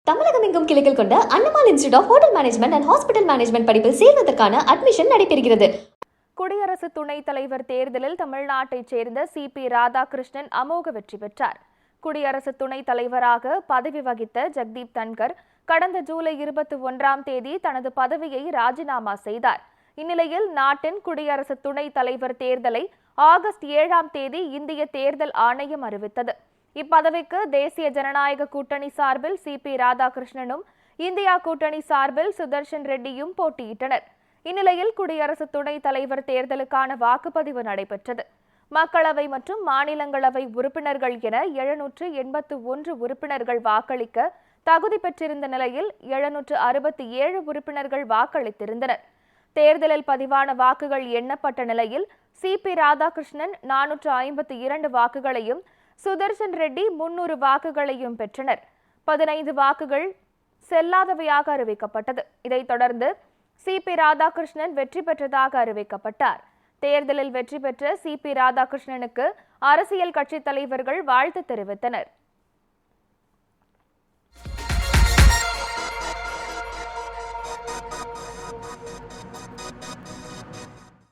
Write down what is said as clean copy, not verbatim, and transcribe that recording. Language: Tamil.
தமிழகம் எங்கும் கிளைகள் கொண்ட Annamal institute of hotel management and hospital management படிப்பில் சேர்வதற்கான அட்மிஷன் நடைபெறுகிறது. குடியரசு துணைத் தலைவர் தேர்தலில் தமிழ்நாட்டைச் சேர்ந்த CP ராதாகிருஷ்ணன் அமோக வெற்றி பெற்றார். குடியரசு துணைத் தலைவராக பதவி வகித்த ஜெகதீப் தன்கர் கடந்த ஜூலை 21ஆம் தேதி தனது பதவியை ராஜினாமா செய்தார். இந்நிலையில் நாட்டின் குடியரசு துணைத் தலைவர் தேர்தலை ஆகஸ்ட் 7ஆம் தேதி இந்திய தேர்தல் ஆணையம் அறிவித்தது. இப்பதவிக்கு தேசிய ஜனநாயக கூட்டணி சார்பில் CP ராதாகிருஷ்ணனும் இந்தியா கூட்டணி சார்பில் சுதர்ஷன் ரெட்டியும் போட்டியிட்டனர். இந்நிலையில் குடியரசு துணைத் தலைவர் தேர்தலுக்கான வாக்குப்பதிவு நடைபெற்றது. மக்களவை மற்றும் மாநிலங்களவை உறுப்பினர்கள் என 781 உறுப்பினர்கள் வாக்களிக்க தகுதி பெற்றிருந்த நிலையில் 767 உறுப்பினர்கள் வாக்களித்திருந்தனர். தேர்தலில் பதிவான வாக்குகள் எண்ணப்பட்ட நிலையில் CP ராதாகிருஷ்ணன் 452 வாக்குகளையும் சுதர்ஷன் ரெட்டி 300 வாக்குகளையும் பெற்றனர். 15 வாக்குகள் செல்லாதவையாக அறிவிக்கப்பட்டது. இதைத் தொடர்ந்து CP ராதாகிருஷ்ணன் வெற்றி பெற்றதாக அறிவிக்கப்பட்டார். தேர்தலில் வெற்றி பெற்ற CP ராதாகிருஷ்ணனுக்கு அரசியல் கட்சித் தலைவர்கள் வாழ்த்து தெரிவித்தனர்.